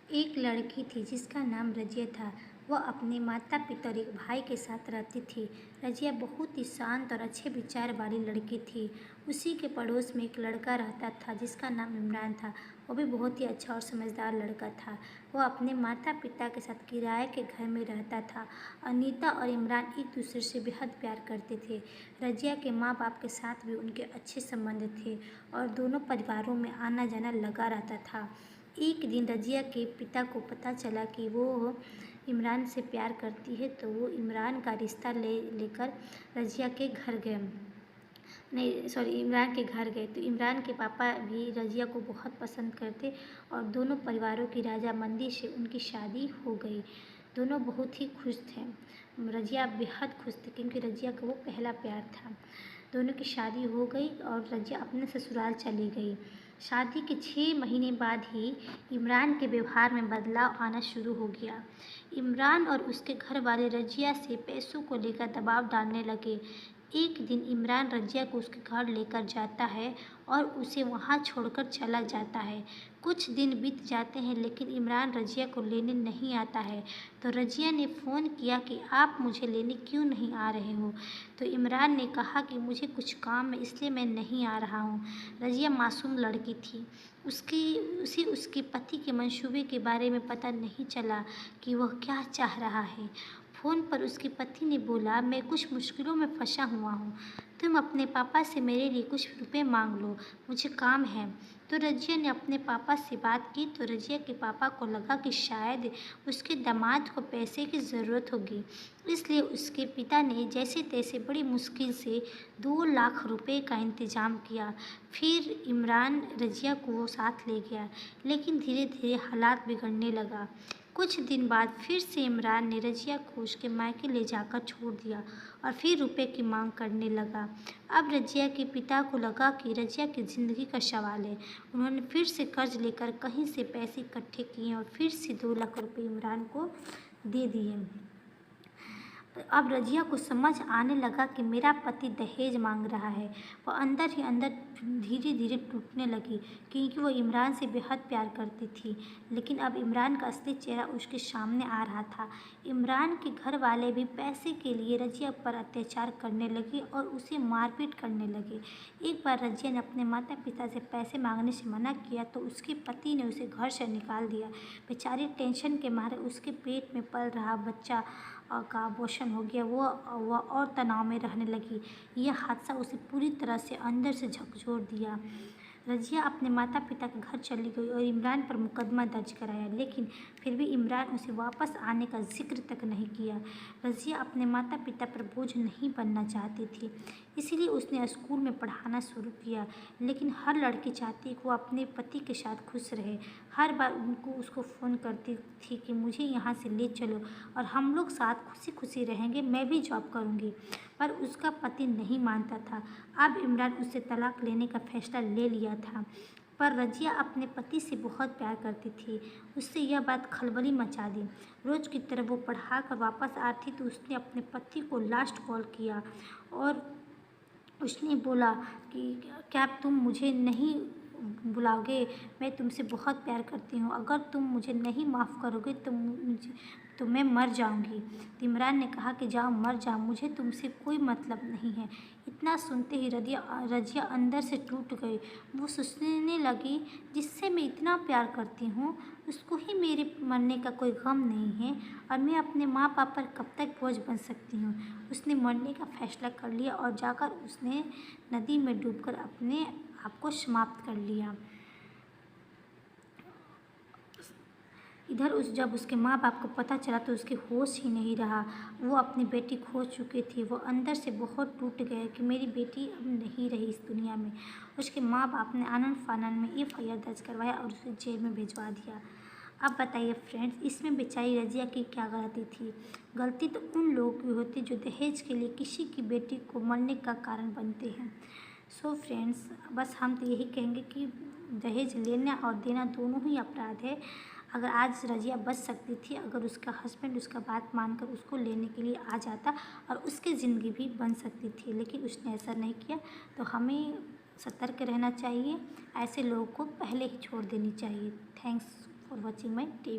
एक लड़की थी जिसका नाम रजिया था। वह अपने माता पिता और एक भाई के साथ रहती थी। रजिया बहुत ही शांत और अच्छे विचार वाली लड़की थी। उसी के पड़ोस में एक लड़का रहता था जिसका नाम इमरान था। वो भी बहुत ही अच्छा और समझदार लड़का था। वह अपने माता पिता के साथ किराए के घर में रहता था। अनीता और इमरान एक दूसरे से बेहद प्यार करते थे। रजिया के माँ बाप के साथ भी उनके अच्छे संबंध थे और दोनों परिवारों में आना जाना लगा रहता था। एक दिन रजिया के पिता को पता चला कि वो इमरान से प्यार करती है, तो वो इमरान का रिश्ता लेकर रजिया के घर गए। नहीं सॉरी इमरान के घर गए तो इमरान के पापा भी रजिया को बहुत पसंद करते और दोनों परिवारों की राजामंदी से उनकी शादी हो गई। दोनों बहुत ही खुश थे। रजिया बेहद खुश थी क्योंकि रजिया का वो पहला प्यार था। दोनों की शादी हो गई और रजिया अपने ससुराल चली गई। शादी के 6 महीने बाद ही इमरान के व्यवहार में बदलाव आना शुरू हो गया। इमरान और उसके घर वाले रजिया से पैसों को लेकर दबाव डालने लगे। एक दिन इमरान रजिया को उसके घर लेकर जाता है और उसे वहाँ छोड़कर चला जाता है। कुछ दिन बीत जाते हैं लेकिन इमरान रजिया को लेने नहीं आता है। तो रजिया ने फ़ोन किया कि आप मुझे लेने क्यों नहीं आ रहे हो। तो इमरान ने कहा कि मुझे कुछ काम है इसलिए मैं नहीं आ रहा हूँ। रजिया मासूम लड़की थी। उसे उसके पति के मंसूबे के बारे में पता नहीं चला कि वह क्या चाह रहा है। फ़ोन पर उसके पति ने बोला, मैं कुछ मुश्किलों में फंसा हुआ हूँ, तुम अपने पापा से मेरे लिए कुछ रुपए मांग लो, मुझे काम है। तो रजिया ने अपने पापा से बात की तो रजिया के पापा को लगा कि शायद उसके दामाद को पैसे की ज़रूरत होगी, इसलिए उसके पिता ने जैसे तैसे बड़ी मुश्किल से 2 लाख रुपए का इंतज़ाम किया। फिर इमरान रजिया को साथ ले गया, लेकिन धीरे धीरे हालात बिगड़ने लगा। कुछ दिन बाद फिर से इमरान ने रजिया को उसके मायके ले जाकर छोड़ दिया और फिर रुपए की मांग करने लगा। अब रजिया के पिता को लगा कि रजिया की ज़िंदगी का सवाल है। उन्होंने फिर से कर्ज लेकर कहीं से पैसे इकट्ठे किए और फिर से 2 लाख रुपए इमरान को दे दिए। अब रजिया को समझ आने लगा कि मेरा पति दहेज मांग रहा है। वह अंदर ही अंदर धीरे धीरे टूटने लगी क्योंकि वो इमरान से बेहद प्यार करती थी। लेकिन अब इमरान का असली चेहरा उसके सामने आ रहा था। इमरान के घर वाले भी पैसे के लिए रजिया पर अत्याचार करने लगे और उसे मारपीट करने लगे। एक बार रजिया ने अपने माता पिता से पैसे मांगने से मना किया तो उसके पति ने उसे घर से निकाल दिया। बेचारी टेंशन के मारे उसके पेट में पल रहा बच्चा का अबॉर्शन हो गया। वह और तनाव में रहने लगी। यह हादसा उसे पूरी तरह से अंदर से झकझोर दिया। रजिया अपने माता पिता के घर चली गई और इमरान पर मुकदमा दर्ज कराया, लेकिन फिर भी इमरान उसे वापस आने का जिक्र तक नहीं किया। रजिया अपने माता पिता पर बोझ नहीं बनना चाहती थी, इसीलिए उसने स्कूल में पढ़ाना शुरू किया। लेकिन हर लड़की चाहती है कि वो अपने पति के साथ खुश रहे। हर बार उसको फ़ोन करती थी कि मुझे यहाँ से ले चलो और हम लोग साथ खुशी खुशी रहेंगे, मैं भी जॉब करूँगी। पर उसका पति नहीं मानता था। अब इमरान उससे तलाक लेने का फैसला ले लिया था। पर रजिया अपने पति से बहुत प्यार करती थी। उससे यह बात खलबली मचा दी। रोज़ की तरह वो पढ़ा कर वापस आती तो उसने अपने पति को लास्ट कॉल किया और उसने बोला कि क्या तुम मुझे नहीं बुलाओगे, मैं तुमसे बहुत प्यार करती हूँ, अगर तुम मुझे नहीं माफ़ करोगे तो मैं मर जाऊँगी। तो इमरान ने कहा कि जाओ मर जाओ, मुझे तुमसे कोई मतलब नहीं है। इतना सुनते ही रजिया अंदर से टूट गई। वो सोचने लगी, जिससे मैं इतना प्यार करती हूँ उसको ही मेरे मरने का कोई गम नहीं है और मैं अपने माँ बाप पर कब तक बोझ बन सकती हूँ। उसने मरने का फैसला कर लिया और जाकर उसने नदी में डूबकर अपने आप को समाप्त कर लिया। इधर जब उसके माँ बाप को पता चला तो उसके होश ही नहीं रहा। वो अपनी बेटी खो चुके थे। वो अंदर से बहुत टूट गए कि मेरी बेटी अब नहीं रही इस दुनिया में। उसके माँ बाप ने आनन फानन में FIR दर्ज करवाया और उसे जेल में भिजवा दिया। अब बताइए फ्रेंड्स, इसमें बेचारी रजिया की क्या गलती थी। गलती तो उन लोगों की होती जो दहेज के लिए किसी की बेटी को मरने का कारण बनते हैं। सो फ्रेंड्स, बस हम तो यही कहेंगे कि दहेज लेना और देना दोनों ही अपराध है। अगर आज रजिया बच सकती थी, अगर उसका हस्बैंड उसका बात मानकर उसको लेने के लिए आ जाता और उसकी ज़िंदगी भी बन सकती थी, लेकिन उसने ऐसा नहीं किया। तो हमें सतर्क रहना चाहिए, ऐसे लोगों को पहले ही छोड़ देनी चाहिए। Thanks for watching my TV.